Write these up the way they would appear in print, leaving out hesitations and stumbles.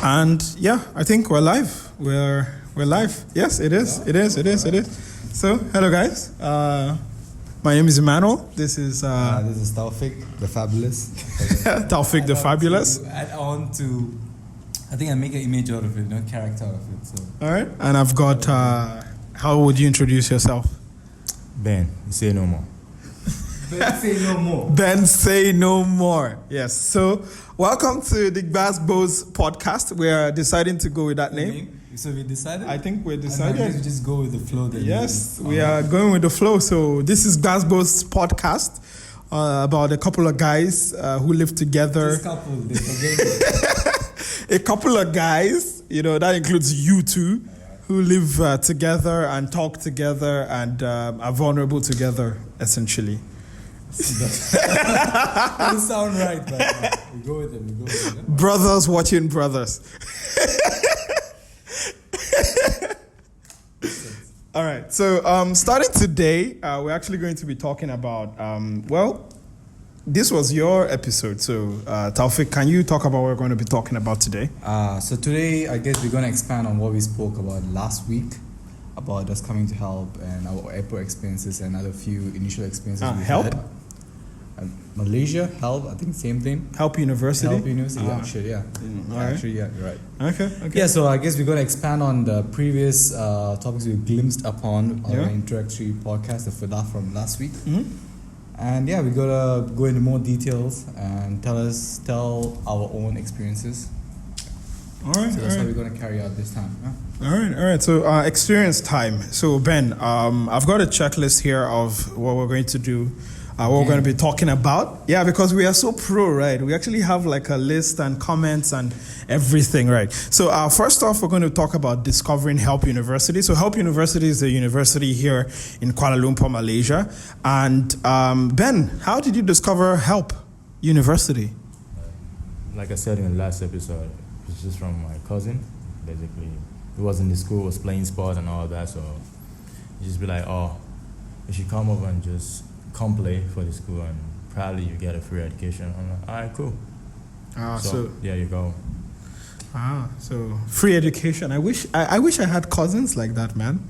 And yeah, I think we're live. We're live. Yes, it is. It is. So, hello guys. My name is Emmanuel. This is Taufik, the fabulous. Taufik, the fabulous. Add on to, I think I make an image out of it, not character out of it. So. All right. And I've got. How would you introduce yourself? Ben, say no more. Ben, say no more. Ben, say no more. Yes. So, welcome to the GbasGbos podcast. We are deciding to go with that name. So we decided? I think we're decided. I guess we just go with the flow. Yes, we are going with the flow. So this is GbasGbos podcast about a couple of guys who live together. This couple, they forget A couple of guys, that includes you two, who live together and talk together and are vulnerable together, essentially. Doesn't sound right, but we go with it. Brothers watching brothers. All right. So starting today, we're actually going to be talking about, this was your episode. So Taufik, can you talk about what we're going to be talking about today? So today, I guess we're going to expand on what we spoke about last week, about us coming to help and our airport experiences and other few initial experiences we help? had. Malaysia, help, I think same thing. Help University? Help University, yeah. Actually, yeah, you're right. Okay. Yeah, so I guess we're going to expand on the previous topics we glimpsed upon on our introductory podcast, the Fada from last week. Mm-hmm. And yeah, we're going to go into more details and tell our own experiences. All right. So that's how we're going to carry out this time. Yeah? All right. So experience time. So Ben, I've got a checklist here of what we're going to do. What we're going to be talking about. Yeah, because we are so pro, right? We actually have like a list and comments and everything, right? So first off, we're going to talk about discovering Help University. So Help University is a university here in Kuala Lumpur, Malaysia. And Ben, how did you discover Help University? Like I said in the last episode, it's just from my cousin. Basically, he was in the school, was playing sport and all that. So you just be like, oh, you should come over and just come play for the school and probably you get a free education. I'm like, all right, cool. So there you go. So free education. I wish I had cousins like that, man.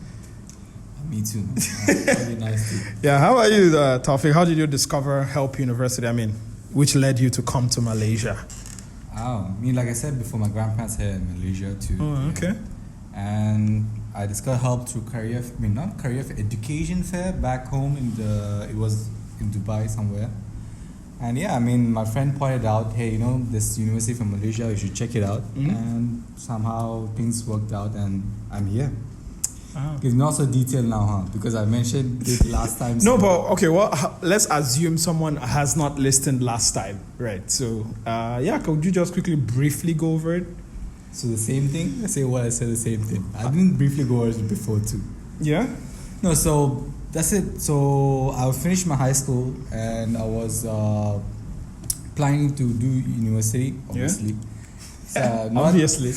Me too. Really nice too. Yeah, how about you, Taufik? How did you discover Help University? I mean, which led you to come to Malaysia? Like I said before, my grandparents here in Malaysia too. Oh, okay. And I discovered Help through education fair back home it was in Dubai somewhere. And yeah, my friend pointed out, hey, this university from Malaysia, you should check it out. Mm-hmm. And somehow things worked out and I'm here. Give me also detail now, because I mentioned it last time. No, but okay, well, let's assume someone has not listened last time, right? So, could you just quickly briefly go over it? So the same thing? I said the same thing. I didn't briefly go over it before too. Yeah? No, so that's it. So I finished my high school and I was planning to do university, obviously. Yeah? So, obviously.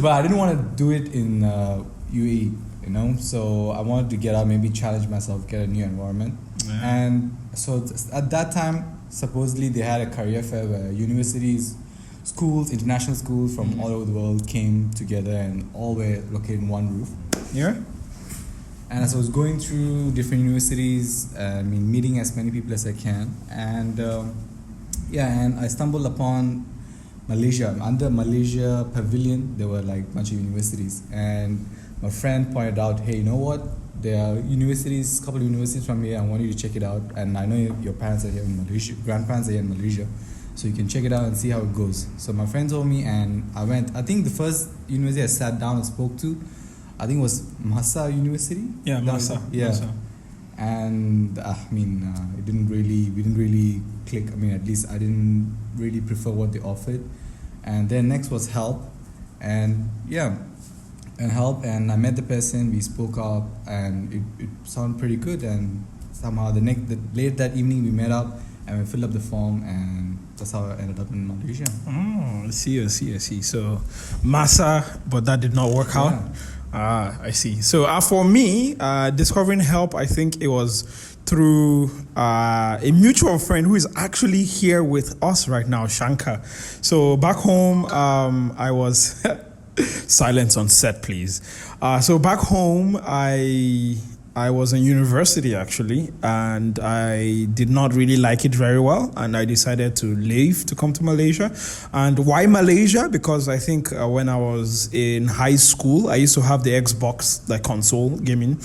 But I didn't want to do it in UAE, So I wanted to get out, maybe challenge myself, get a new environment. Yeah. And so at that time, supposedly they had a career fair where universities, schools, international schools from all over the world came together and all were located in one roof. Yeah. And as I was going through different universities, meeting as many people as I can, and and I stumbled upon Malaysia. Under Malaysia Pavilion, there were like a bunch of universities, and my friend pointed out, hey, you know what? There are universities, couple of universities from here. I want you to check it out, and I know your parents are here in Malaysia, grandparents are here in Malaysia. So you can check it out and see how it goes. So my friend told me and I went. I think the first university I sat down and spoke to, I think it was Masa University. Yeah, Masa. Yeah. Masa. And we didn't really click. At least I didn't really prefer what they offered. And then next was Help. And Help. And I met the person, we spoke up and it sounded pretty good. And somehow late that evening we met up and we filled up the form and that's how I ended up in Malaysia. Oh, I see. So, Masa, but that did not work out. I see. So, for me, discovering Help, I think it was through a mutual friend who is actually here with us right now, Shankar. So back home, I was silence on set, please. So back home, I was in university actually, and I did not really like it very well, and I decided to leave to come to Malaysia. And why Malaysia? Because I think when I was in high school, I used to have the Xbox, like console gaming.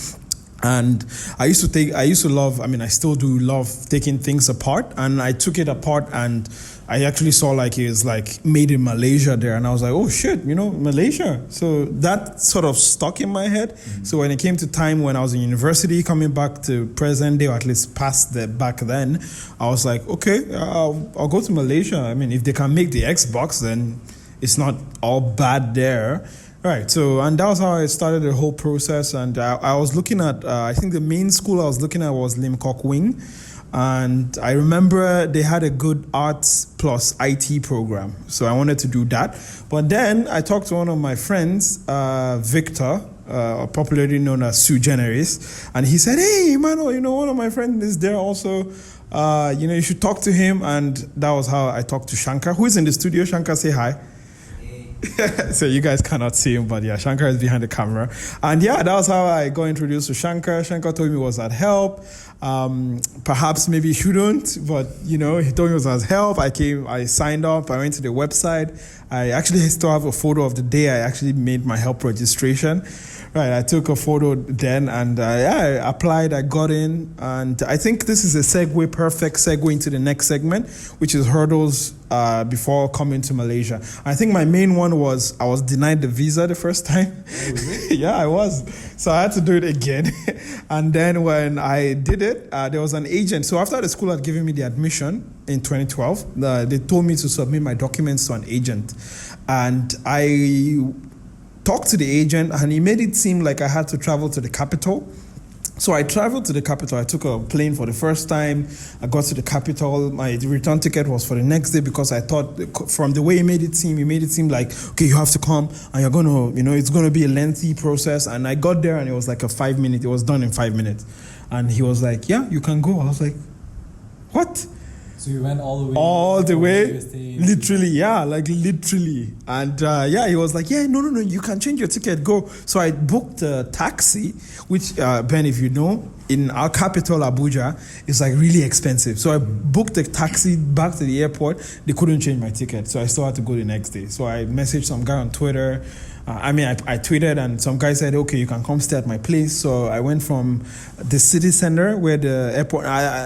And I still do love taking things apart. And I took it apart and I actually saw like it was like made in Malaysia there. And I was like, oh shit, Malaysia. So that sort of stuck in my head. Mm-hmm. So when it came to time when I was in university, coming back to present day, or at least past the back then, I was like, okay, I'll go to Malaysia. I mean, if they can make the Xbox, then it's not all bad there. Right, so, and that was how I started the whole process. And I was looking at, I think the main school I was looking at was Lim Kok Wing. And I remember they had a good arts plus IT program. So I wanted to do that. But then I talked to one of my friends, Victor, popularly known as Sue Generis. And he said, hey, Emmanuel, one of my friends is there also. You should talk to him. And that was how I talked to Shankar, who is in the studio. Shankar, say hi. So you guys cannot see him, but yeah, Shankar is behind the camera. And yeah, that was how I got introduced to Shankar. Shankar told me it was at help. Perhaps maybe he shouldn't, but he told me it was at help. I signed up, I went to the website. I actually still have a photo of the day I actually made my help registration. Right, I took a photo then and I applied, I got in, and I think this is a perfect segue into the next segment, which is hurdles before coming to Malaysia. I think my main one was I was denied the visa the first time. Oh, really? Yeah, I was. So I had to do it again. And then when I did it, there was an agent. So after the school had given me the admission in 2012, they told me to submit my documents to an agent. And I talked to the agent, and he made it seem like I had to travel to the capital. So I traveled to the capital. I took a plane for the first time. I got to the capital. My return ticket was for the next day because I thought from the way he made it seem like, okay, you have to come and you're going to, it's going to be a lengthy process. And I got there and it was like it was done in 5 minutes. And he was like, yeah, you can go. I was like, what? So you went all the way? All the way, literally, yeah, like literally. And he was like, yeah, no, you can change your ticket, go. So I booked a taxi, which, Ben, if you know, in our capital, Abuja, is like really expensive. So I booked a taxi back to the airport. They couldn't change my ticket, so I still had to go the next day. So I messaged some guy on Twitter. I tweeted, and some guy said, okay, you can come stay at my place. So I went from the city center, where the airport,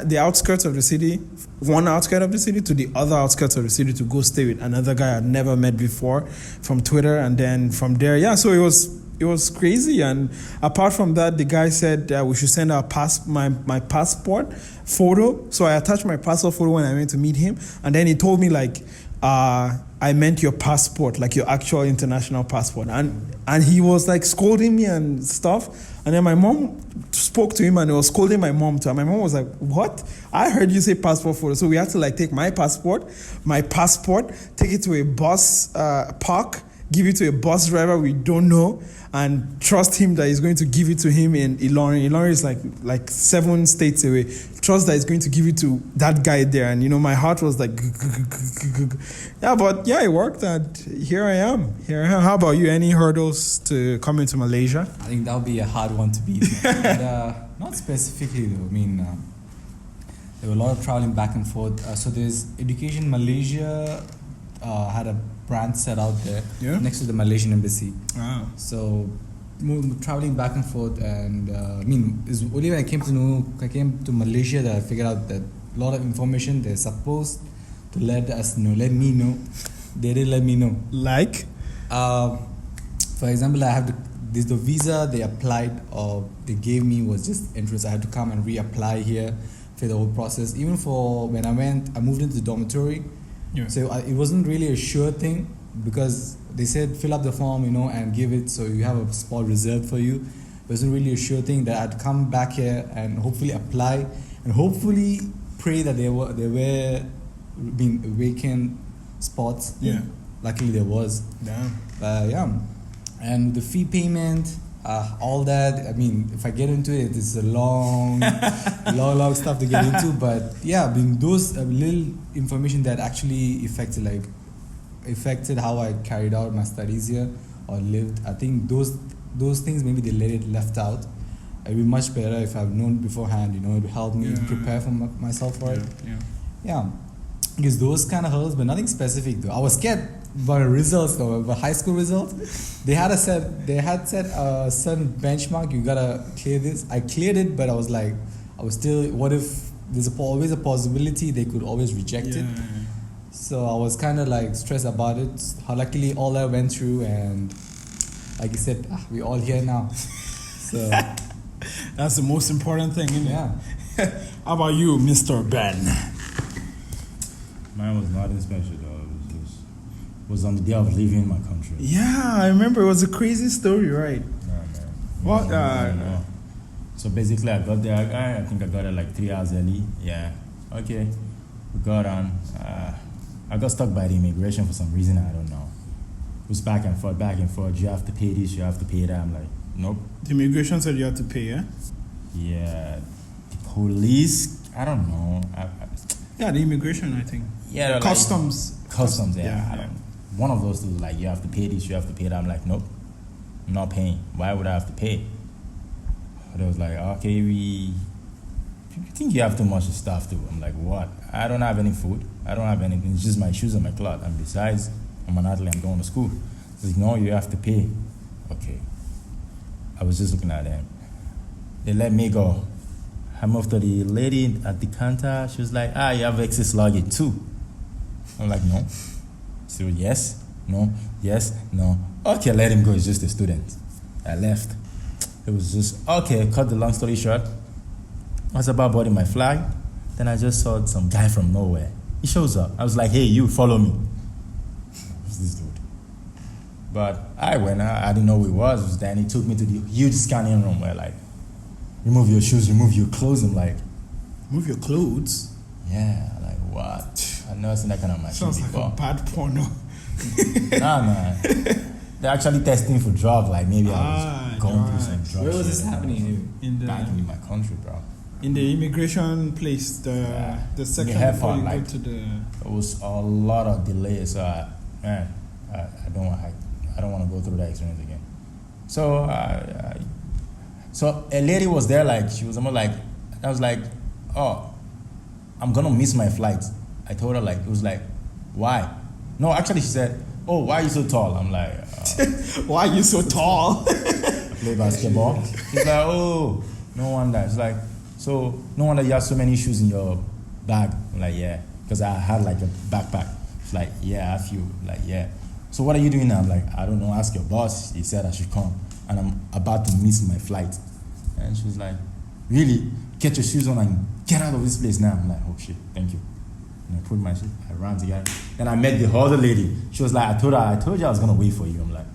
the outskirts of the city, one outskirt of the city, to the other outskirts of the city to go stay with another guy I'd never met before from Twitter. And then from there, so it was crazy. And apart from that, the guy said we should send our my passport photo. So I attached my passport photo when I went to meet him. And then he told me like, I meant your passport, like your actual international passport. And he was like scolding me and stuff. And then my mom spoke to him and he was scolding my mom too. And my mom was like, what? I heard you say passport photo. So we had to like take my passport, take it to a bus park, give it to a bus driver we don't know, and trust him that he's going to give it to him in Ilorin. Ilorin is like 7 states away. Trust that he's going to give it to that guy there. And, my heart was like, yeah, but yeah, it worked. And here I am. How about you? Any hurdles to come into Malaysia? I think that would be a hard one to beat. And, not specifically, though. I mean, there were a lot of traveling back and forth. So there's Education Malaysia had a branch set out there next to the Malaysian embassy. Wow. So traveling back and forth, and it's only when I came to Malaysia that I figured out that a lot of information they're supposed to let me know. They didn't let me know. Like? For example, I have the visa they applied or they gave me was just entrance. I had to come and reapply here for the whole process. Even for when I moved into the dormitory. Yeah. So it wasn't really a sure thing because they said fill up the form, and give it so you have a spot reserved for you. It wasn't really a sure thing that I'd come back here and hopefully apply and hopefully pray that there were being vacant spots. Yeah. Luckily there was. Damn. And the fee payment, all that. I mean, if I get into it, it's a long, long stuff to get into. But yeah, I mean, those little information that actually affected how I carried out my studies here or lived. I think those things maybe they let it left out. It'd be much better if I've known beforehand. It would help me prepare for myself for it. Yeah. Because those kind of hurdles, but nothing specific though. I was scared about results though, about high school results. They had set a certain benchmark. You gotta clear this. I cleared it, but I was still. What if there's always a possibility they could always reject it? So I was kind of stressed about it. Luckily, all that went through, and like you said, we're all here now. So that's the most important thing, isn't it? Yeah. How about you, Mr. Ben? Mine was nothing special though. It was on the day of leaving my country. Yeah, I remember. It was a crazy story, right? What? So basically, I got there. I think I got there 3 hours early. Yeah. Okay. We got on. I got stuck by the immigration for some reason. I don't know. It was back and forth. You have to pay this. You have to pay that. I'm like, nope. The immigration said you had to pay, yeah? Yeah. The police. I don't know. Yeah, the immigration, I think. Yeah. Customs. Customs. Yeah. One of those two, you have to pay this. You have to pay that. I'm like, nope. I'm not paying. Why would I have to pay? But it was like, okay, you think you have too much stuff too. I'm like, what? I don't have any food. I don't have anything. It's just my shoes and my clothes. And besides, I'm an athlete. I'm going to school. It's like, no, you have to pay. Okay. I was just looking at them. They let me go. I moved to the lady at the counter. She was like, you have excess luggage too. I'm like, no. She said, yes, no, yes, no. Okay, let him go. He's just a student. I left. It was just, okay, cut the long story short. I was about boarding my flight. Then I just saw some guy from nowhere. He shows up. I was like, hey, you, follow me. Who's this dude? But I went. I didn't know who he was. Then he took me to the huge scanning room where remove your shoes, remove your clothes. I'm like, remove your clothes? Yeah, what? I've never seen that kind of machine before. Sounds like a bad porno. Nah, man. They're actually testing for drugs. Maybe I was going through some drugs. Where was this happening? Back in my country, bro. In the immigration place, the section before you go to the... It was a lot of delays. So, I don't want to go through that experience again. So, so a lady was there, she was almost I was like, oh, I'm gonna miss my flight. I told her it was why? No, actually she said, oh, why are you so tall? I'm like, why are you so tall? I play basketball. She's like, oh, no wonder. It's like, so no wonder you have so many shoes in your bag. I'm like, yeah, because I had a backpack. It's like, yeah, I feel yeah. So what are you doing now? I'm like, I don't know, ask your boss. He said I should come and I'm about to miss my flight. And she was like, really? Get your shoes on and get out of this place now. I'm like, oh shit, thank you. And I put my shit, I ran together. Then I met the other lady. She was like, I told you I was gonna wait for you. I'm like,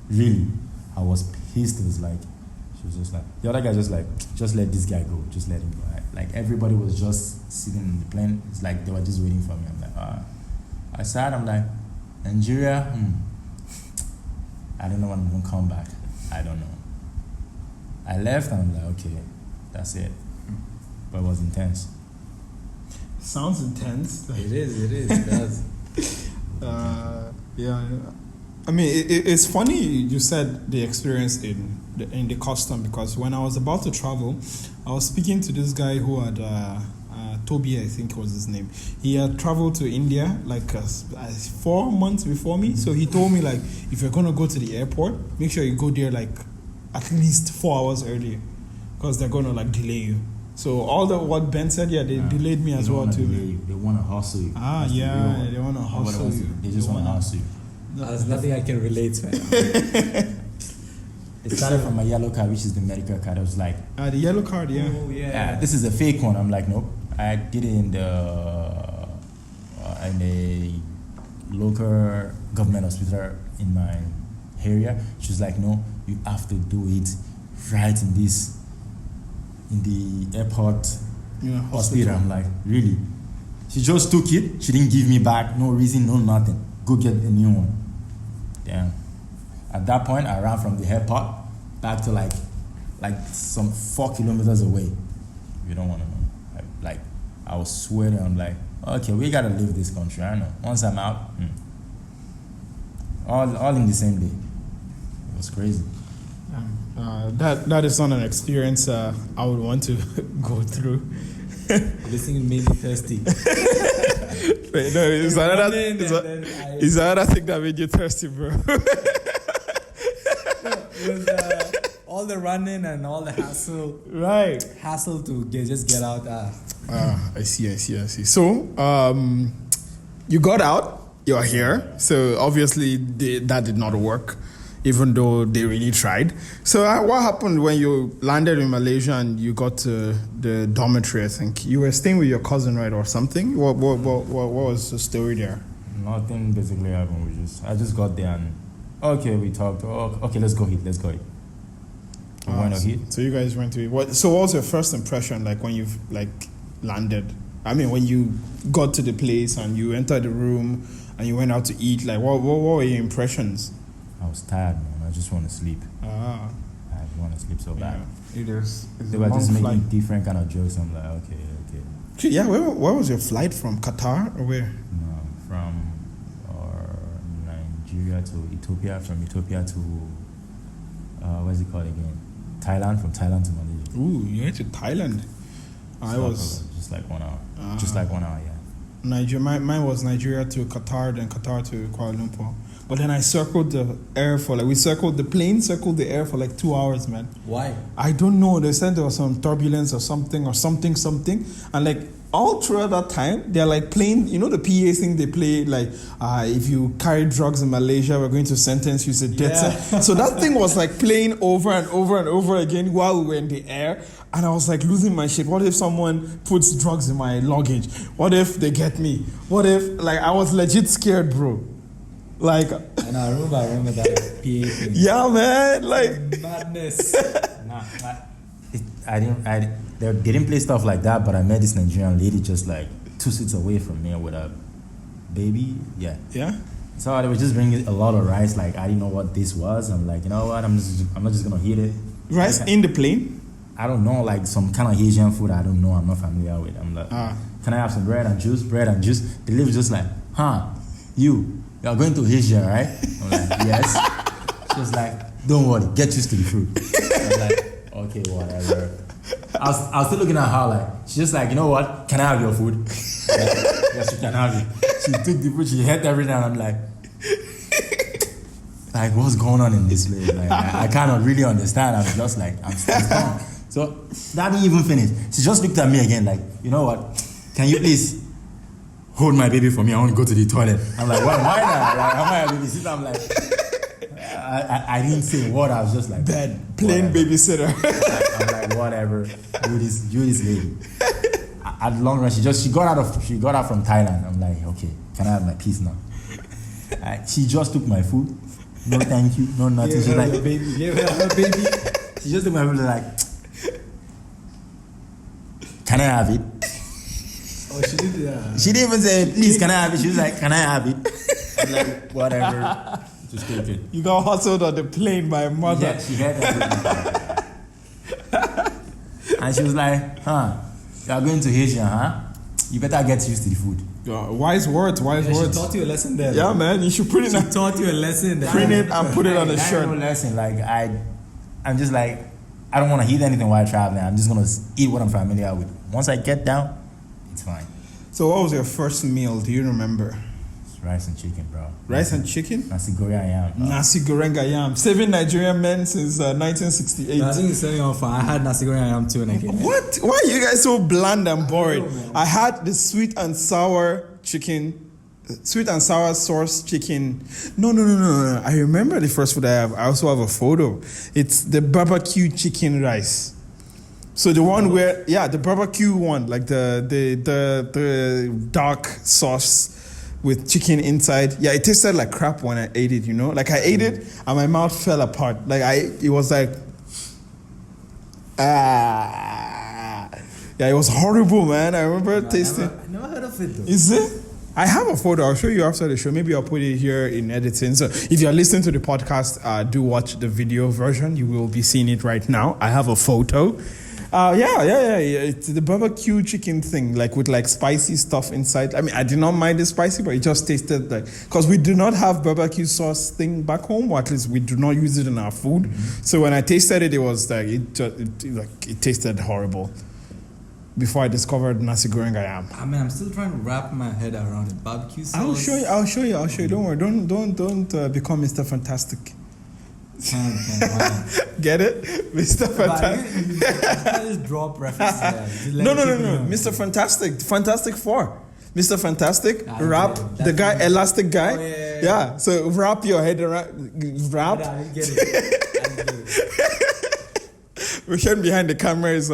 really? I was pissed. It was she was just the other guy just let this guy go. Just let him go. Everybody was just sitting in the plane. It's they were just waiting for me. I'm like, I sat, I'm like, Nigeria? I don't know when I'm gonna come back. I don't know. I left and I'm like, okay, that's it. But it was intense. Sounds intense. It is. It does. Yeah. I mean, it's funny you said the experience in the custom, because when I was about to travel, I was speaking to this guy who had Toby, I think was his name. He had traveled to India 4 months before me. So he told me if you're gonna go to the airport, make sure you go there at least 4 hours earlier, because they're gonna delay you. So all what Ben said, they delayed me as well too. They want to hustle you. They want to hustle you. They just want to hustle you. There's nothing I can relate to. It started from my yellow card, which is the medical card. I was like, the yellow card, yeah. Oh, yeah. This is a fake one. I'm like, nope. I did it in the local government hospital in my area. She's like, no, you have to do it right in the airport hospital. I'm like, really? She just took it. She didn't give me back. No reason, no nothing. Go get a new one. Damn. At that point, I ran from the airport back to like some 4 kilometers away. You don't want to know. Like I was sweating. I'm like, okay, we gotta leave this country. I know. Once I'm out, all in the same day. It was crazy. That is not an experience I would want to go through. Listening made me thirsty. Wait, no, it's another thing that made you thirsty, bro. It was all the running and all the hassle. Right. Hassle to just get out. I see. So, you got out. You're here. So obviously that did not work, even though they really tried. So what happened when you landed in Malaysia and you got to the dormitory? I think you were staying with your cousin, right, or something. What was the story there? Nothing basically happened. I just got there and okay, we talked. Oh, okay, let's go eat. We went to eat. So you guys went to eat. What was your first impression like when you landed? I mean, when you got to the place and you entered the room and you went out to eat, like what were your impressions? I was tired, man. I just want to sleep. I want to sleep so bad. Yeah. They were just making different kind of jokes. I'm like, okay. Yeah, where was your flight from? Qatar or where? No, from Nigeria to Ethiopia. From Ethiopia to what's it called again? Thailand. From Thailand to Malaysia. Ooh, you went to Thailand. I was just like 1 hour. Just like 1 hour, yeah. Mine was Nigeria to Qatar, then Qatar to Kuala Lumpur. But then I circled the air for the plane circled the air for 2 hours, man. Why? I don't know. They said there was some turbulence or something. And all throughout that time, they're playing, the PA thing they play, if you carry drugs in Malaysia, we're going to sentence you to death. Yeah. So that thing was playing over and over and over again while we were in the air. And I was losing my shit. What if someone puts drugs in my luggage? What if they get me? What if, I was legit scared, bro. And I remember that PA thing. Yeah, man. Madness. They didn't play stuff like that, but I met this Nigerian lady just 2 seats away from me with a baby. Yeah. Yeah? So they were just bringing a lot of rice. I didn't know what this was. I'm like, you know what? I'm not just gonna eat it. Rice in the plane? I don't know, some kind of Asian food I don't know. I'm not familiar with. I'm like, can I have some bread and juice? Bread and juice. The lady was just like, you're going to Asia, right? I'm like, yes. She was like, don't worry, get used to the food. I'm like, okay, whatever. I was still looking at her she's just like, you know what? Can I have your food? I'm like, yes, you can have it. She took the food, she ate everything, and I'm like, what's going on in this place? I cannot really understand. I'm just I'm stunned. So that didn't even finish. She just looked at me again, you know what? Can you please hold my baby for me? I want to go to the toilet. I'm like, why not? How am I a babysitter? I'm like, I didn't say a word. I was just bed, plain babysitter. I'm like, whatever. Do this lady. At the long run, she got out from Thailand. I'm like, okay, can I have my piece now? She just took my food. No, thank you. No, nothing. She's like, baby. Baby. She just took my food. Can I have it? Oh, she did that. She didn't even say, please, can I have it? She was like, can I have it? I'm like, whatever. Just take it. You got hustled on the plane by a mother. Yeah, she had everything. And she was like, you are going to Asia, huh? You better get used to the food. Wise words. She taught you a lesson there. Yeah, man. You should put it. She taught you a lesson there. Print it and put it on a shirt. No lesson. I'm just I don't want to eat anything while traveling. I'm just going to eat what I'm familiar with. Once I get down, it's fine. So what was your first meal? Do you remember? It's rice and chicken, bro. Rice and chicken? Nasi goreng ayam. Nasi goreng ayam. 7 Nigerian men since 1968. I think it's setting off. I had nasi goreng ayam too and I came. What? Why are you guys so bland and boring? I had the sweet and sour chicken. Sweet and sour sauce chicken. No. I remember the first food I have. I also have a photo. It's the barbecue chicken rice. So the one where, the barbecue one, the dark sauce with chicken inside. Yeah, it tasted like crap when I ate it, I ate it and my mouth fell apart. It was it was horrible, man. I remember tasting. I never heard of it though. Is it? I have a photo. I'll show you after the show. Maybe I'll put it here in editing. So if you're listening to the podcast, do watch the video version. You will be seeing it right now. I have a photo. Yeah. It's the barbecue chicken thing, like with like spicy stuff inside. I mean, I did not mind the spicy, but it just tasted like, because we do not have barbecue sauce thing back home, or at least we do not use it in our food. Mm-hmm. So when I tasted it, it was like it tasted horrible. Before I discovered nasi goreng ayam. I mean, I'm still trying to wrap my head around it. Barbecue sauce. I'll show you. Don't worry. Don't become Mr. Fantastic. Get it? Mr. Fantastic. I just drop references there. No. Mr. Fantastic. Fantastic Four. Mr. Fantastic, wrap the guy, elastic guy. Oh, yeah. So wrap your head around. Wrap. I didn't get it. Rushen behind the camera is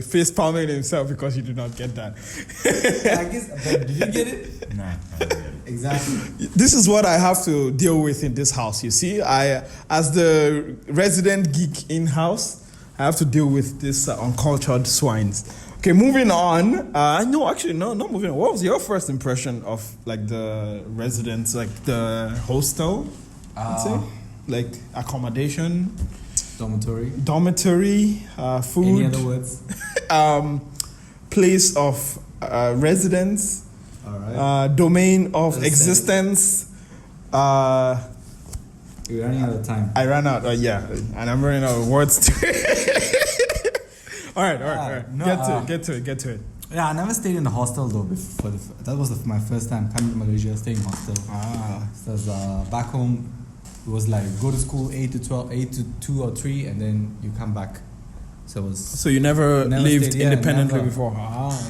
face palming himself because you did not get that. I guess, but did you get it? No, I didn't get it. Exactly. This is what I have to deal with in this house. You see, as the resident geek in house, I have to deal with this uncultured swines. Okay, moving on. No, not moving on. What was your first impression of like the residents, like the hostel? I'd say, like accommodation. Dormitory, food. Any other words? Place of residence. All right. Domain of existence. You're running out of time. I ran out. Yeah, and I'm running out of words too. All right. No, get to it. Yeah, I never stayed in a hostel though. That was my first time coming to Malaysia, staying in hostel. So back home. It was like go to school 8 to 2 or 3, and then you come back. So you never lived independently before.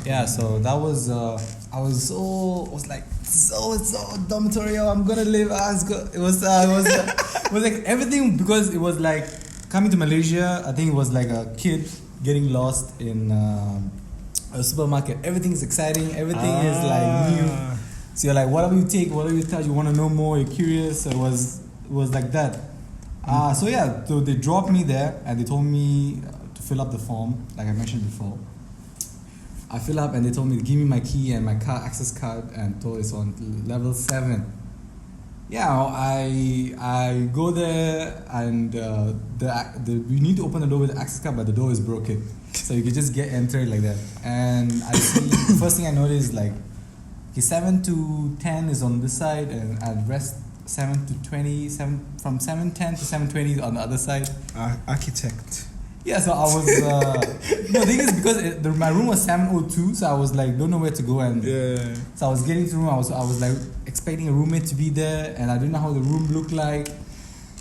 Yeah, so that was it's dormitory. I'm gonna live. It was like everything, because it was like coming to Malaysia. I think it was like a kid getting lost in a supermarket. Everything is exciting. Everything is like new. So you're like, whatever you take, whatever you touch, you want to know more. You're curious. So it was like that. So they dropped me there and they told me to fill up the form, like I mentioned before. I fill up and they told me to give me my key and my car access card, and told it's on level 7. Yeah, I go there and you need to open the door with the access card, but the door is broken, so you can just enter like that. And I see the first thing I noticed is like, okay, 7 to 10 is on this side, and at rest 7 to 20, from 7:10 to 7:20 on the other side. Architect. Yeah, so I was. The thing is, because my room was 7:02, so I was like, don't know where to go, and so I was getting to the room. I was like expecting a roommate to be there, and I didn't know how the room looked like.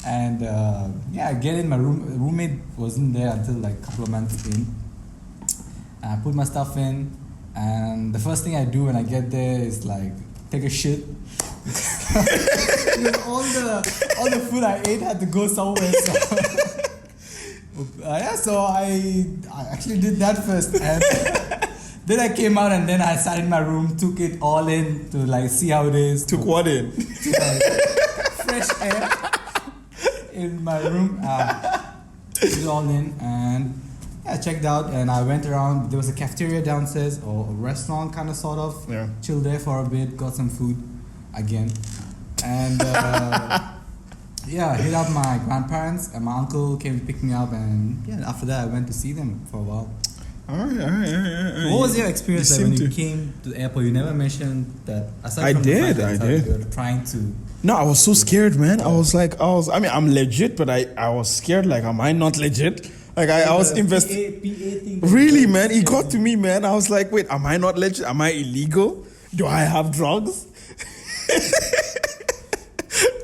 And I get in my room. The roommate wasn't there until like a couple of months in. And I put my stuff in, and the first thing I do when I get there is like take a shit. all the food I ate had to go somewhere. So I actually did that first, and then I came out, and then I sat in my room, took it all in to like see how it is. Took what in? Fresh air in my room. Took it all in, and I checked out, and I went around. There was a cafeteria downstairs, or a restaurant kind of sort of. Yeah. Chilled there for a bit, got some food again, and hit up my grandparents, and my uncle came to pick me up, and after that I went to see them for a while. All right. What was your experience like when you came to the airport? You never mentioned that. I did. You were trying to. No, I was so scared, man. I'm legit, but I was scared. Like, am I not legit? Like, I was investigating. Really, man? It got to me, man. I was like, wait, am I not legit? Am I illegal? Do I have drugs?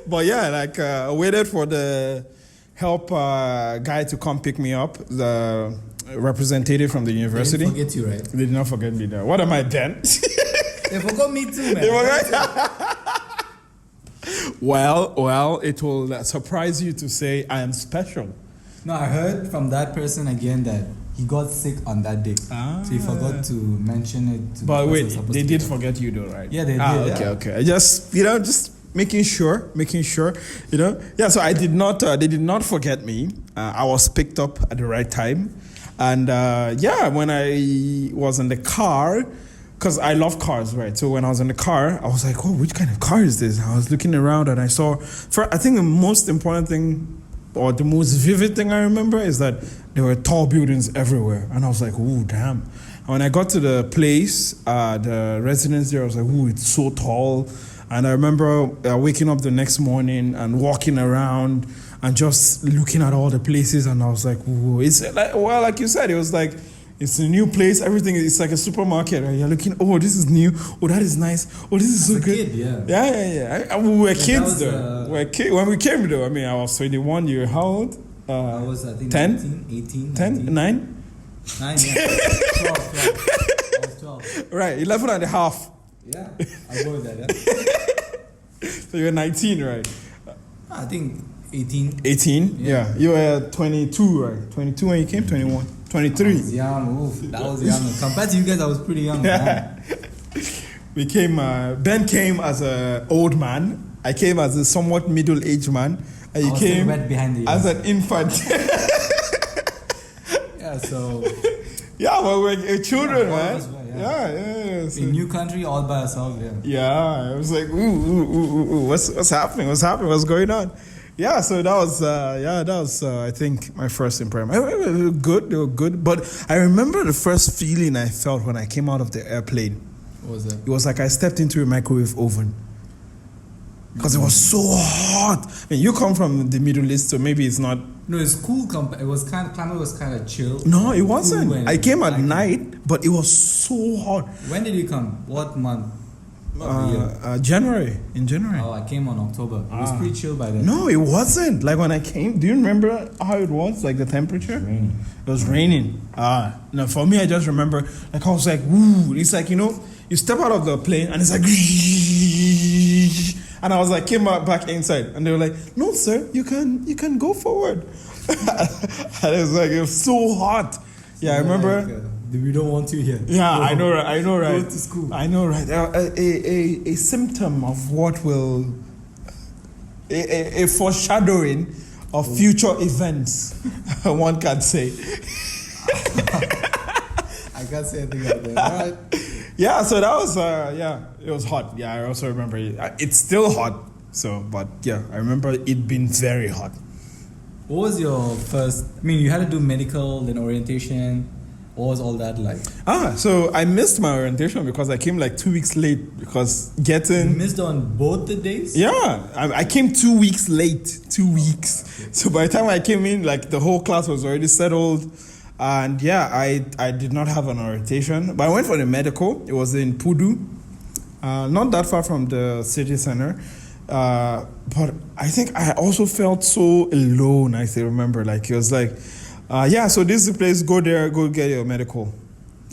But I waited for the help guy to come pick me up, the representative from the university. They didn't forget you, right? They did not forget me there. What am I then? They forgot me too, man. Well, it will surprise you to say I am special. No, I heard from that person again that he got sick on that day. So he forgot to mention it. But wait, they did forget you though, right? Yeah, they did. Okay. I just making sure, Yeah, so I did not, they did not forget me. I was picked up at the right time. And when I was in the car because I love cars, right? So when I was in the car, I was like, oh, which kind of car is this? And I was looking around and I saw, I think the most important thing or the most vivid thing I remember is that there were tall buildings everywhere. And I was like, ooh, damn. And when I got to the place, the residence there, I was like, ooh, it's so tall. And I remember waking up the next morning and walking around and just looking at all the places. And I was like, ooh, it's like, well, like you said, it was like, it's a new place. Everything is like a supermarket, right? You're looking, oh, this is new. Oh, that is nice. Oh, this is so good. Kid, yeah. Yeah. We were kids, though. When we came, though, I mean, I was 21. You were how old? I was, I think, 10? 18. 10? 9? 9, yeah. 12. I was 12. Right, 11 and a half. Yeah, I'll go with that, yeah. So you were 19, right? I think 18. 18? Yeah. You were 22, right? 22 when you came? 21? 23. I was young. Oof, that was young. Compared to you guys, I was pretty young. Man. We came, Ben came as an old man. I came as a somewhat middle-aged man. And you came right behind the as an infant. Yeah, so... Yeah, well, we're children, man. Well, yeah. So, in new country, all by ourselves, yeah. I was like, ooh, what's happening? What's going on? Yeah, so that was, I think, my first impression. They were good. But I remember the first feeling I felt when I came out of the airplane. What was that? It was like I stepped into a microwave oven. Because it was so hot. I mean, you come from the Middle East, so maybe it's not... No, it's cool. It was climate was kind of chill. No, it wasn't. Cool I came at night, but it was so hot. When did you come? What month? January. In January. Oh, I came on October. It was pretty chill by then. No, it wasn't. Like when I came, do you remember how it was? Like the temperature? It was raining. No, for me, I just remember, like I was like, woo. It's like, you step out of the plane and it's like, and I was like, came back inside and they were like, no, sir, you can go forward. And it was so hot. Yeah, I remember. Like, we don't want you here. Yeah, I know, right? Go to school. I know, right? A symptom of what will... A foreshadowing of future events, one can say. I can't say anything like that. All right. Yeah, so that was, it was hot. Yeah, I also remember it's still hot. So, but yeah, I remember it being very hot. What was your first... I mean, you had to do medical, then orientation. What was all that like? So I missed my orientation because I came like 2 weeks late because You missed on both the days? Yeah, I came 2 weeks late. 2 weeks. Okay. So by the time I came in, like the whole class was already settled. And yeah, I did not have an orientation. But I went for the medical. It was in Pudu. Not that far from the city center. But I think I also felt so alone, I still remember. Like it was like... so this is the place, go there, go get your medical.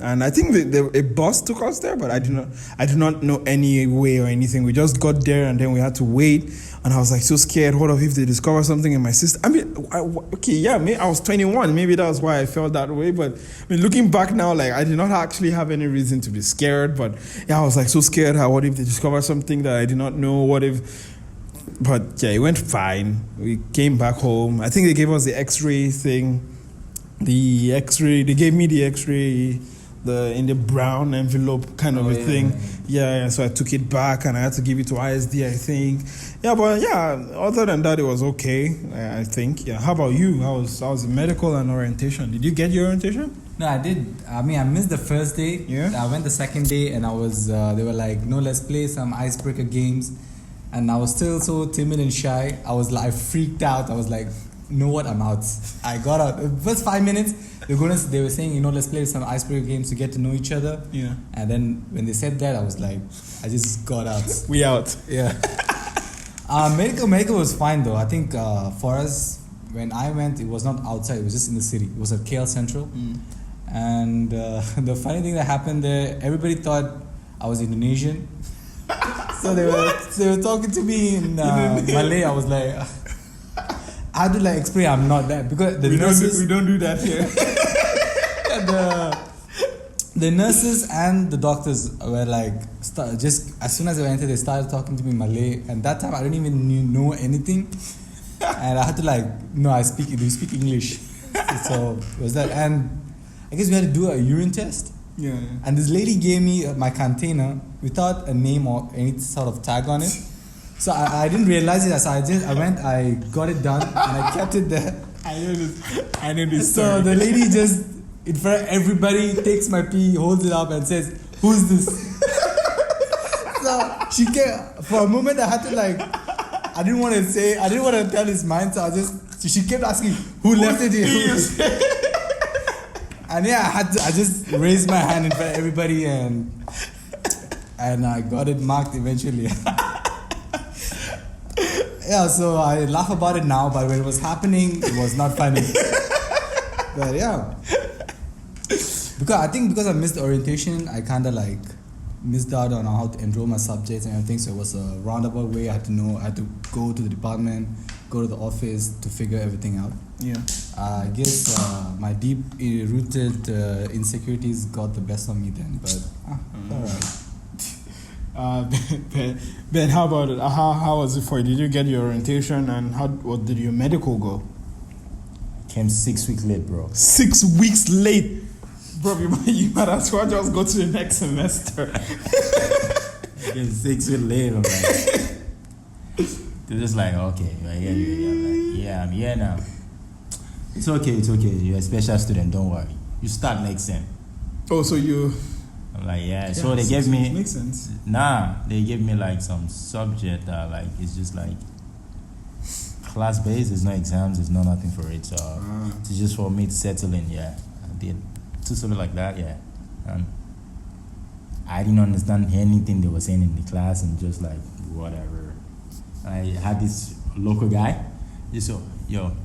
And I think a bus took us there, but I do not know any way or anything. We just got there and then we had to wait. And I was like so scared. What if they discover something in my system? I mean, I was 21. Maybe that was why I felt that way. But I mean, looking back now, like I did not actually have any reason to be scared. But yeah, I was like so scared. What if they discover something that I did not know? But yeah, it went fine. We came back home. I think they gave us the X-ray thing. They gave me the X-ray in the brown envelope kind of a thing. Yeah, so I took it back and I had to give it to ISD, I think. Yeah, but yeah, other than that, it was okay, I think. Yeah, how about you? How was the medical and orientation? Did you get your orientation? No, I did. I mean, I missed the first day. Yeah. I went the second day and I was, they were like, no, let's play some icebreaker games. And I was still so timid and shy. I freaked out. I was like, you know what, I'm out. I got out. The first 5 minutes, they were saying, let's play some icebreaker games to get to know each other. Yeah. And then when they said that, I was like, I just got out. We out. Yeah. Medical was fine though. I think for us, when I went, it was not outside. It was just in the city. It was at KL Central. And the funny thing that happened there, everybody thought I was Indonesian. So they were talking to me in Malay. I was like... I had to explain I'm not that because the nurses... We don't do that here. The nurses and the doctors were just as soon as I entered, they started talking to me in Malay, and that time I didn't even know anything, and I had to no, do you speak English? So it was that, and I guess we had to do a urine test. Yeah. And this lady gave me my container without a name or any sort of tag on it. So I didn't realize it. So I got it done, and I kept it there. I know this So story. the lady just, in front of everybody, takes my pee, holds it up, and says, "Who's this?" So she came, for a moment I had to I didn't want to tell his mind, so she kept asking, "Who left it here?" And yeah, I just raised my hand in front of everybody, and I got it marked eventually. Yeah, so I laugh about it now, but when it was happening, it was not funny. But yeah, because I missed the orientation, I kind of missed out on how to enroll my subjects and everything. So it was a roundabout way. I had to go to the department, go to the office to figure everything out. Yeah. I guess my deep-rooted insecurities got the best of me then, but all right. Ben, how about it? How was it for you? Did you get your orientation, and what did your medical go? Came 6 weeks late, bro. 6 weeks late, bro. You might as well just go to the next semester. Came 6 weeks late. I'm like, they're just like, okay, you're here. I'm like, yeah, I'm here now. It's okay. You're a special student. Don't worry. You start next sem. Oh, so you? I'm like, yeah. So they gave me. Makes sense. They gave me some subject that it's just class based. There's no exams. There's no nothing for it. So it's just for me to settle in. Yeah, I did something like that. Yeah, and I didn't understand anything they were saying in the class, and just whatever. I had this local guy. Just so, yo,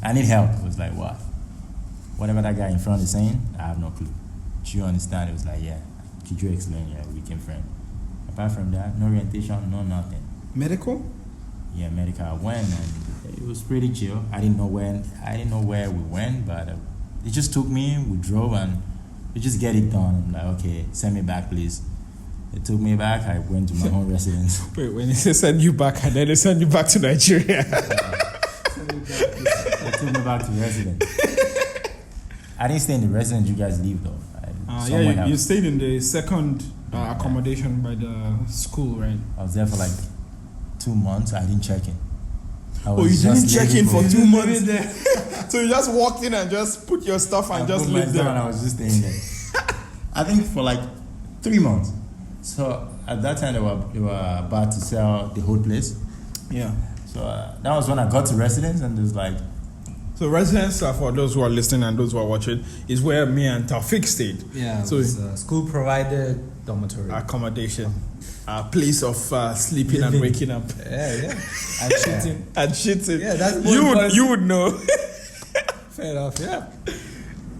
I need help. It was like, what? Whatever that guy in front is saying, I have no clue. Do you understand? It was like, yeah. Could you explain? Yeah, we became friends. Apart from that, no orientation, no nothing. Medical? Yeah, medical. I went, and it was pretty chill. I didn't know where we went, but it just took me. We drove, and we just get it done. I'm like, okay, send me back, please. They took me back. I went to my own residence. Wait, when they send you back, and then they send you back to Nigeria. They took me back to residence. I didn't stay in the residence. You guys leave though. You stayed in the second accommodation by the school, right? I was there for 2 months. I didn't check in. You didn't check in for 2 months? So you just walked in and just put your stuff and just lived there? And I was just staying there. I think for 3 months. So at that time they were about to sell the whole place. Yeah. So that was when I got to residence, and there's So residence, for those who are listening and those who are watching, is where me and Taufik stayed. Yeah, so it's school provided dormitory. Accommodation. A place of sleeping and waking up. Yeah. And shitting. And shitting. Yeah, that's you would know. Fair enough, yeah.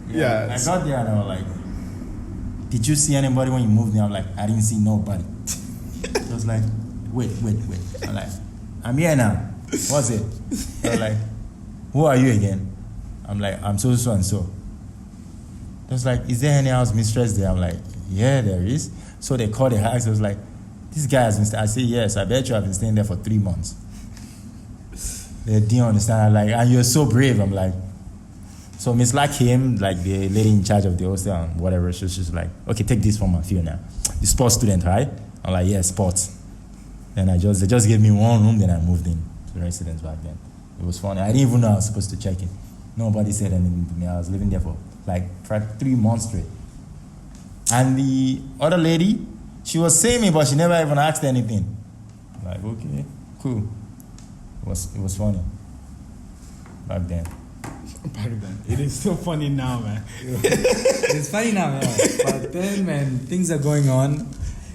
Yeah. I got there and I was like, did you see anybody when you moved there? I'm like, I didn't see nobody. I was like, wait. I'm like, I'm here now. What's it? They're like, who are you again? I'm like, I'm so and so. They was like, is there any house mistress there? I'm like, yeah, there is. So they called the house. I was like, this guy has been staying. I say, yes, I bet you have been staying there for 3 months. They didn't understand. I'm like, and you're so brave. I'm like, so Miss Lack came, the lady in charge of the hostel and whatever. She's like, okay, take this from my field now. The sports student, right? I'm like, yeah, sports. Then they just gave me one room, then I moved in to residence back then. It was funny. I didn't even know I was supposed to check in. Nobody said anything to me. I was living there for 3 months straight. And the other lady, she was saying me, but she never even asked anything. Like, okay, cool. It was funny back then. It is still funny now, man. It's funny now, yeah. But then, when things are going on,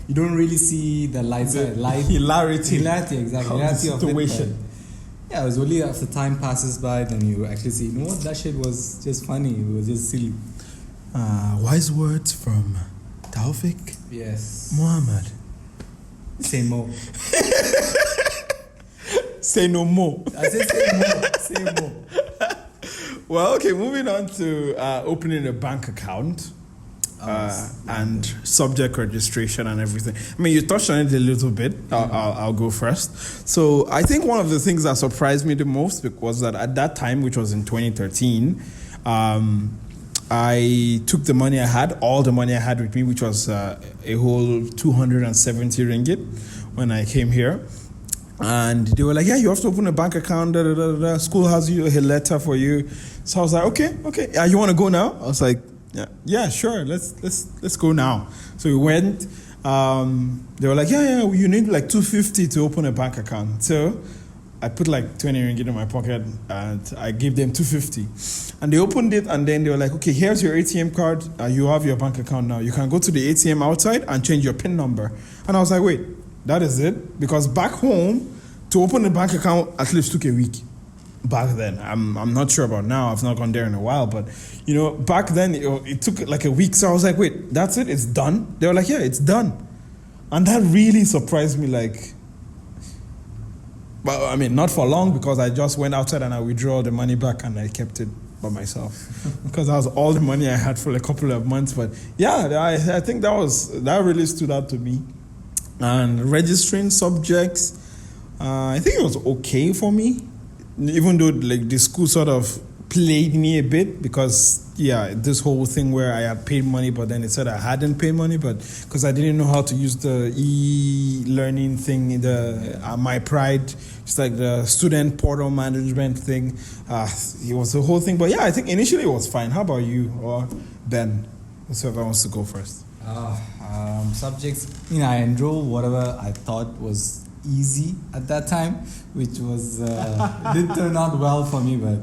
you don't really see the hilarity, exactly. Hilarity of situation. Yeah, it was only after time passes by, then you actually see, you know what, that shit was just funny. It was just silly. Wise words from Taufik. Yes. Muhammad. Say more. Say no more. I said say more. Say more. Well, okay, moving on to opening a bank account. And subject registration and everything. I mean, you touched on it a little bit. I'll go first. So I think one of the things that surprised me the most was that at that time, which was in 2013, I took the money I had, all the money I had with me, which was a whole 270 ringgit when I came here. And they were like, yeah, you have to open a bank account. Da, da, da, da. School has a letter for you. So I was like, okay. You want to go now? I was like, yeah, sure. Let's go now. So we went. They were like, yeah, you need like 250 to open a bank account. So I put like 20 ringgit in my pocket and I gave them 250. And they opened it and then they were like, okay, here's your ATM card. You have your bank account now. You can go to the ATM outside and change your PIN number. And I was like, wait, that is it? Because back home, to open a bank account at least took a week. Back then, I'm not sure about now. I've not gone there in a while, but back then it took like a week. So I was like, wait, that's it? It's done? They were like, yeah, it's done. And that really surprised me. But I mean, not for long because I just went outside and I withdrew the money back and I kept it by myself because that was all the money I had for a couple of months. But yeah, I think that really stood out to me. And registering subjects, I think it was okay for me. Even though like the school sort of played me a bit because this whole thing where I had paid money but then it said I hadn't paid money, but because I didn't know how to use the e-learning thing, my pride, it's like the student portal management thing. It was the whole thing, but I think initially it was fine. How about you or Ben? Whoever wants to go first. Subjects, I enrolled whatever I thought was easy at that time, which was didn't turn out well for me. But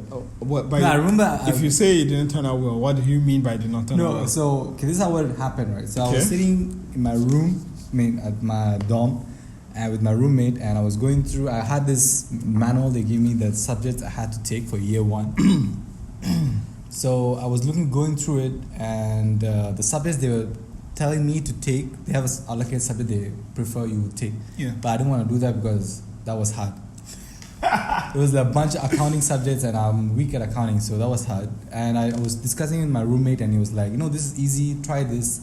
I remember if you say it didn't turn out well, what do you mean by did not turn out well? So this is how it happened, right? So I was sitting in my room, at my dorm, and with my roommate, and I was going through. I had this manual they gave me that subjects I had to take for year 1. So I was going through it, and the subjects they were telling me to take, they have an allocated subject they prefer you would take. Yeah. But I didn't want to do that because that was hard. It was a bunch of accounting subjects and I'm weak at accounting, so that was hard. And I was discussing with my roommate and he was like, this is easy, try this.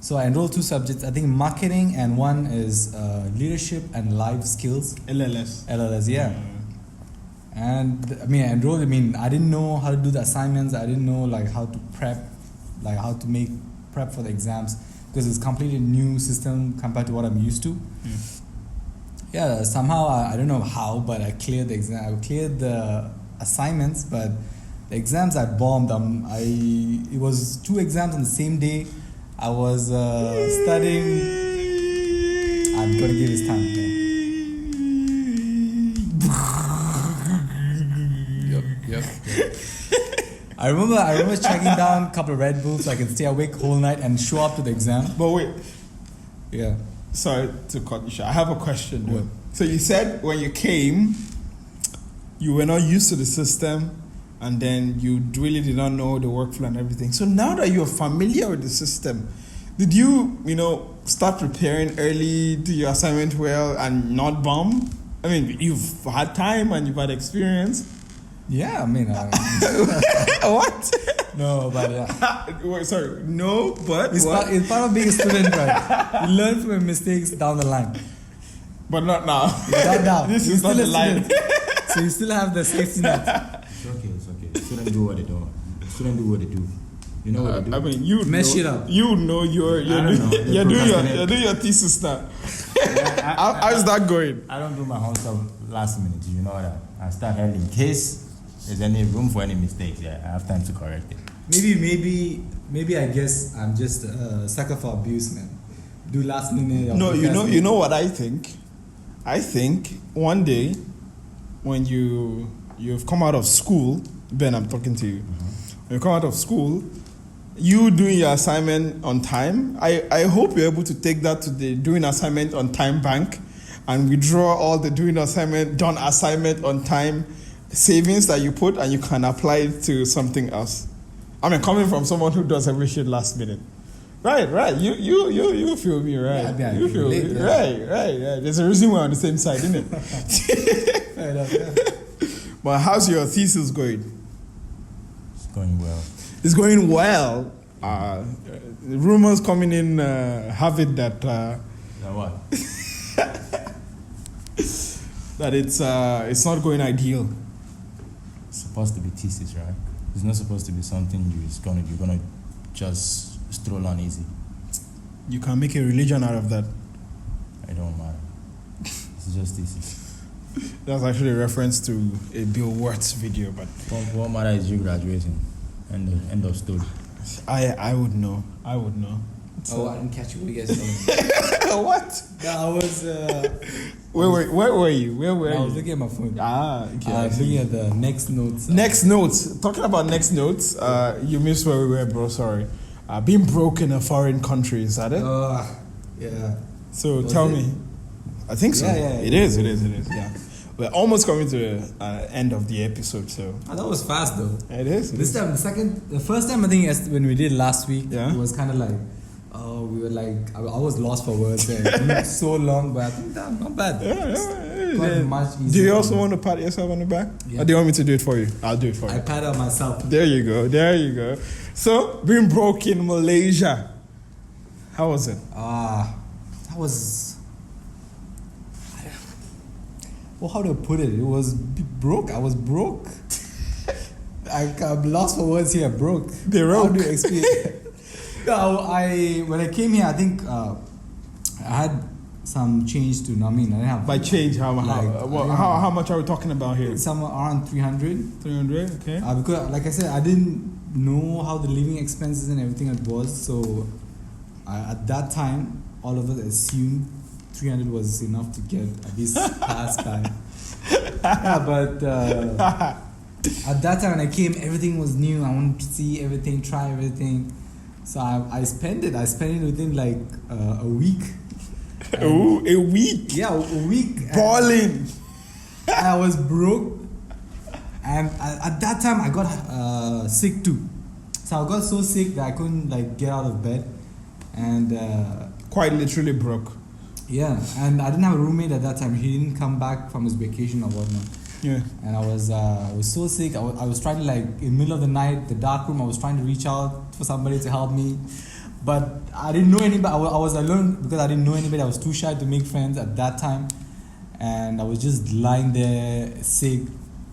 So I enrolled 2 subjects, I think marketing and one is leadership and life skills. LLS, yeah. And I enrolled, I didn't know how to do the assignments, I didn't know how to prep, how to make prep for the exams because it's completely new system compared to what I'm used to. Somehow I don't know how, but I cleared the exam. I cleared the assignments, but the exams I bombed. It was 2 exams on the same day. I was studying. I'm gonna give this time. Yep. I remember tracking down a couple of Red Bulls so I can stay awake whole night and show up to the exam. But wait. Yeah. Sorry to cut you short. I have a question. What? So you said when you came, you were not used to the system and then you really did not know the workflow and everything. So now that you're familiar with the system, did you, start preparing early, do your assignment well and not bomb? You've had time and you've had experience. Yeah, What? No, but Wait, sorry. No, but it's part of being a student, right? You learn from your mistakes down the line. But not now. Not now. This is not the line. So you still have the safety net. It's okay. Students do what they do. Students do what they do. You know what they do? You mess it up. You know you're doing your thesis now. How's that going? I don't do my whole stuff last minute. You know that. I start early in case there's any room for any mistakes. I have time to correct it. Maybe I guess I'm just a sucker for abuse, man. Do last minute. No, you know what I think? I think one day when you've come out of school, Ben, I'm talking to you. Mm-hmm. When you come out of school, you doing your assignment on time. I hope you're able to take that to the doing assignment on time bank and withdraw all the done assignment on time savings that you put and you can apply it to something else. Coming from someone who does every shit last minute. Right. You feel me, right? Yeah, you feel me. Yeah. Right. There's a reason we're on the same side, isn't it? Fair enough, yeah. But how's your thesis going? It's going well. It's going well. Rumors coming in have it that what? that it's not going ideal. It's supposed to be thesis, right? It's not supposed to be something you're gonna just stroll on easy. You can make a religion out of that. It don't matter. It's just easy. That's actually a reference to a Bill Wirtz video, but What matters is you graduating. End of story. I would know. Oh, I didn't catch you. What you guys saying? What? I was. Where were you? Where were I you? was looking at my phone. Okay. I was looking at the next notes. Next notes. Talking about next notes, you missed where we were, bro. Sorry. Being broke in a foreign country, is that it? Yeah. So Was tell it? me. I think so. Yeah. It is. Yeah. We're almost coming to the end of the episode, so. That was fast though. It is. This time, the first time I think when we did last week, Yeah. it was kind of like, we were like, I was lost for words. It took so long, but I think that not bad. Yeah. Much easier. Do you also want to pat yourself on the back? Yeah. Or do you want me to do it for you? I'll do it for I you. pat out myself. There you go. So, being broke in Malaysia, how was it? That was. Well, how do I put it? It was broke. I was broke. I'm lost for words here. Broke. How do you explain it? No, when I came here, I think I had some change to. I didn't have. By change, how much are we talking about here? Somewhere around 300. 300, okay. Because, like I said, I didn't know how the living expenses and everything it was. So, at that time, all of us assumed 300 was enough to get at least past time. Yeah, but at that time when I came, everything was new. I wanted to see everything, try everything. So I spent it. I spent it within like a week. Oh, a week. Yeah, a week. Balling. I was broke. And at that time, I got sick too. So I got so sick that I couldn't like get out of bed. And quite literally broke. yeah, and I didn't have a roommate at that time. He didn't come back from his vacation or whatnot. Yeah. And I was so sick. I was trying to like in the middle of the night, the dark room. I was trying to reach out for somebody to help me, but I didn't know anybody. I was alone because I didn't know anybody. I was too shy to make friends at that time, and I was just lying there sick.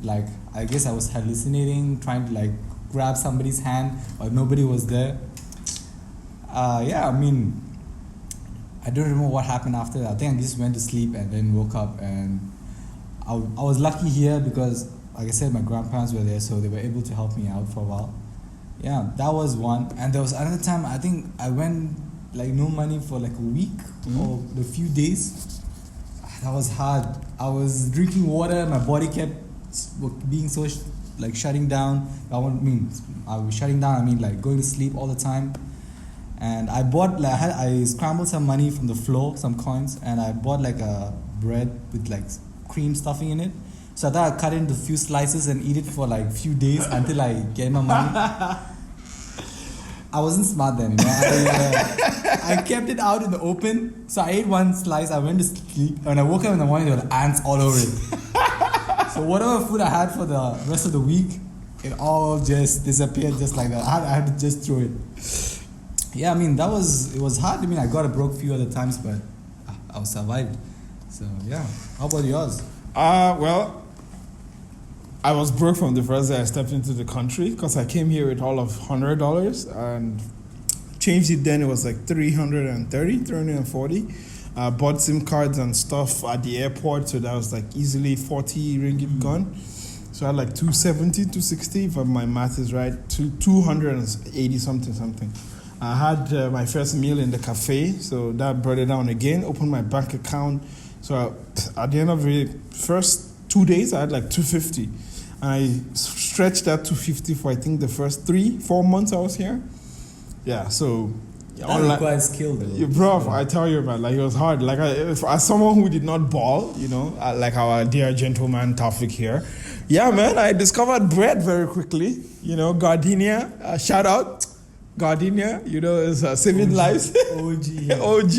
Like I guess I was hallucinating, trying to like grab somebody's hand, but nobody was there. I don't remember what happened after that. I think I just went to sleep and then woke up, and I was lucky here because, like I said, my grandparents were there, so they were able to help me out for a while. Yeah, that was one. And there was another time, I think I went like no money for like a week or a few days. That was hard. I was drinking water, my body kept being so shutting down. I was shutting down, like going to sleep all the time. And I bought I scrambled some money from the floor, some coins, and I bought like a bread with like cream stuffing in it. So I thought I'd cut it into a few slices and eat it for like a few days until I get my money. I wasn't smart then, I kept it out in the open. So I ate one slice, I went to sleep, and I woke up in the morning, there were ants all over it. So whatever food I had for the rest of the week, it all just disappeared just like that. I had to just throw it. Yeah, it was hard. I got broke a few other times, but I survived. So yeah, how about yours? Well, I was broke from the first day I stepped into the country because I came here with all of $100 and changed it then. It was like 340. Bought SIM cards and stuff at the airport, so that was like easily 40 ringgit gone. So I had like 270, 260, if my math is right, to 280 something. I had my first meal in the cafe, so that brought it down again. Opened my bank account. So at the end of the first 2 days, I had like 250. And I stretched that 250 for I think the first 3-4 months I was here. Yeah, so that requires skill though. Bro, I tell you, man, like it was hard. Like as someone who did not ball, like our dear gentleman Taufik here. Yeah, man, I discovered bread very quickly. Gardenia, shout out. Gardenia, is saving lives. OG. OG.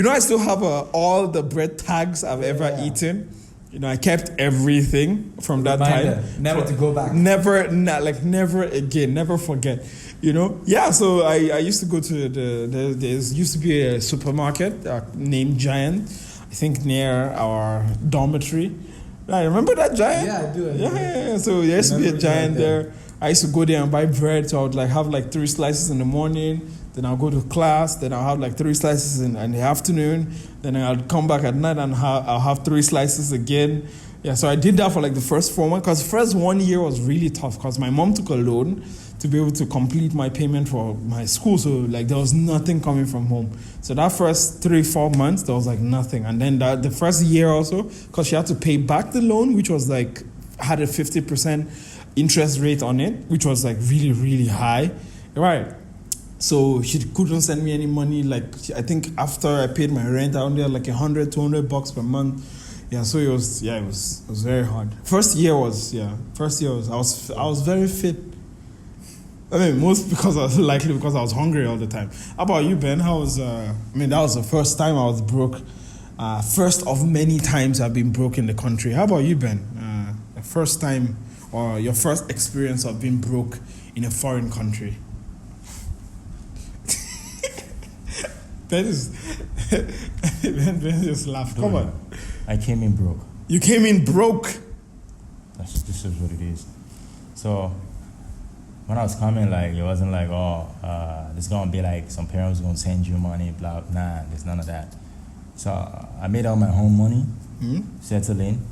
I still have all the bread tags I've ever eaten. I kept everything from that time. Never to go back. Never again. Never forget. Yeah. So I used to go to there used to be a supermarket named Giant, I think near our dormitory. Right, remember that giant? Yeah, I do. Yeah. So there used to be a giant there. I used to go there and buy bread. So I would like have like 3 slices in the morning. Then I'll go to class. Then I'll have like 3 slices in the afternoon. Then I'll come back at night and I'll have 3 slices again. Yeah, so I did that for like the first 4 months. Because the first 1 year was really tough because my mom took a loan to be able to complete my payment for my school. So like there was nothing coming from home. So that first 3-4 months, there was like nothing. And then the first year also, because she had to pay back the loan, which was like, had a 50% interest rate on it, which was like really, really high. Right. So she couldn't send me any money. Like I think after I paid my rent, I only had like $100-$200 per month. Yeah, so it was very hard. First year was I was very fit. I mean, most because I was hungry all the time. How about you, Ben? How was that was the first time I was broke. First of many times I've been broke in the country. How about you, Ben? The first time or your first experience of being broke in a foreign country? Ben just laughed. Come on. I came in broke. You came in broke? This is what it is. So when I was coming, like, it wasn't like, there's gonna be like some parents gonna send you money, blah. Nah, there's none of that. So I made all my home money, settled in.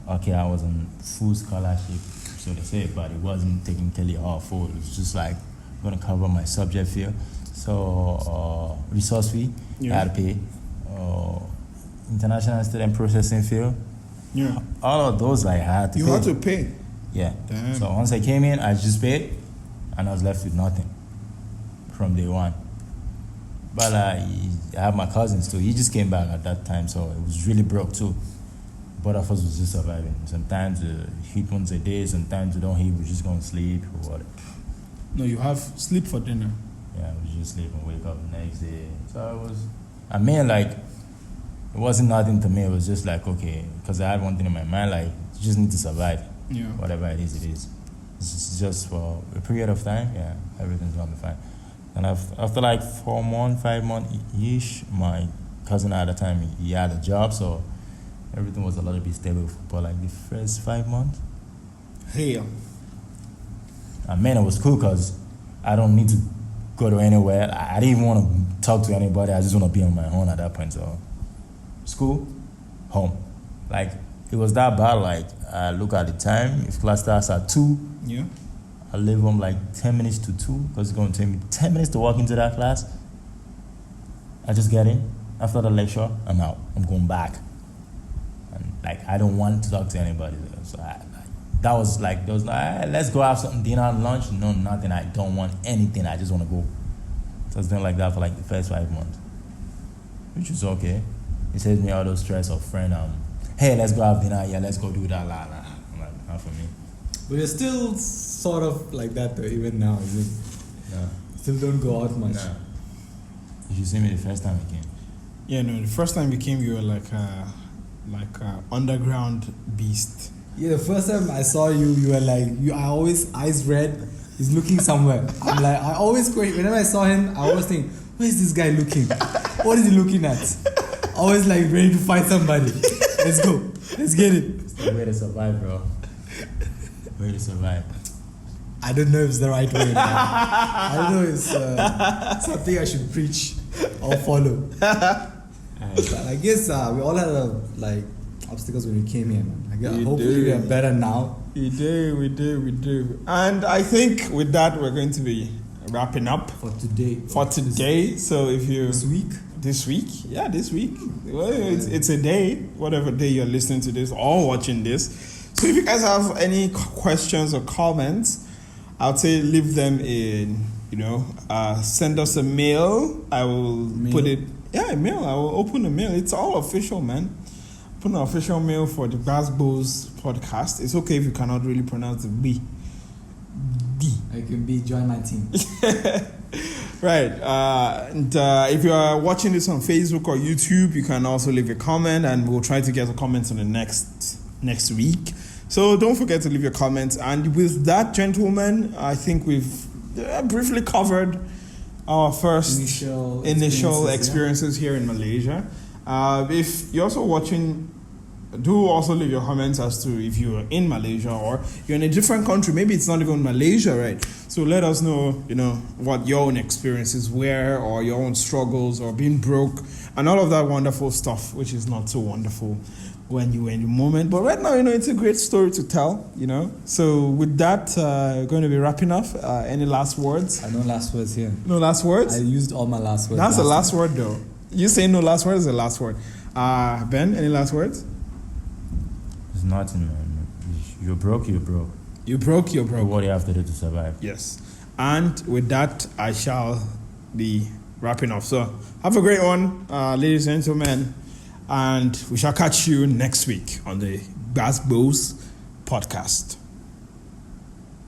Okay, I was on full scholarship, so they say, but it wasn't technically all full. It was just like gonna cover my subject fee. So resource fee, I had to pay. International student processing fee. Yeah. All of those I had to pay. You had to pay. Yeah. Damn. So once I came in, I just paid, and I was left with nothing from day one. But I have my cousins too. He just came back at that time, so it was really broke too. Both of us was just surviving. Sometimes we eat once a day, sometimes we don't eat, we're just going to sleep or whatever. No, you have sleep for dinner. Yeah, we just sleep and wake up the next day. So it wasn't nothing to me. It was just like, okay, because I had one thing in my mind, like, you just need to survive. Yeah. Whatever it is. It's just for a period of time, yeah, everything's gonna be fine. And after like 4 months, 5 months-ish, my cousin at the time, he had a job, so everything was a little bit stable for like the first 5 months. Hey. And man, it was cool because I don't need to go to anywhere. I didn't even want to talk to anybody. I just want to be on my own at that point. So school, home. Like, it was that bad. Like, I look at the time. If class starts at 2, Yeah. I leave home like 10 minutes to 2 because it's going to take me 10 minutes to walk into that class. I just get in. After the lecture, I'm out. I'm going back. And like, I don't want to talk to anybody. So let's go have something, dinner, lunch. No, nothing. I don't want anything. I just want to go. So it's been like that for like the first 5 months, which is okay. It saves me all those stress of friend. Hey, let's go have dinner. Yeah, let's go do that. I'm like, not for me. But you're still sort of like that though, even now, is it? No. Still don't go out much. No. You should see me the first time I came. Yeah, no, the first time you came, you were like a underground beast. Yeah, the first time I saw you, you were like, I always, eyes red, he's looking somewhere. I'm like, I always go, whenever I saw him, I always think, where is this guy looking? What is he looking at? Always like ready to fight somebody. Let's go. Let's get it. It's the way to survive, bro. Way to survive. I don't know if it's the right way. I don't know if it's something I should preach or follow. But I guess we all had obstacles when we came here, man. Hopefully we are better now. We do. And I think with that, we're going to be wrapping up For today. So if you... This week? This week. Well, it's a day, whatever day you're listening to this or watching this. So if you guys have any questions or comments, I'd say leave them in, send us a mail. I will put it... Yeah, a mail. I will open a mail. It's all official, man. Put an official mail for the GbasGbos podcast. It's okay if you cannot really pronounce the B. I can join my team. Right. And if you are watching this on Facebook or YouTube, you can also leave a comment, and we'll try to get the comments on the next week. So don't forget to leave your comments. And with that, gentlemen, I think we've briefly covered our first initial experiences here in Malaysia. If you're also watching do also leave your comments as to if you're in Malaysia or you're in a different country. Maybe it's not even Malaysia, right? So let us know, what your own experiences were, or your own struggles, or being broke, and all of that wonderful stuff, which is not so wonderful when you were in the moment. But right now, it's a great story to tell, So with that, we're going to be wrapping up. Any last words? No last words here. No last words? I used all my last words. That's the last word, though. You say no last word is the last word. Ben, any last words? It's nothing, man. You're broke, you're broke. You're broke. Do what you have to do to survive. Yes. And with that, I shall be wrapping up. So have a great one, ladies and gentlemen. And we shall catch you next week on the GbasGbos podcast.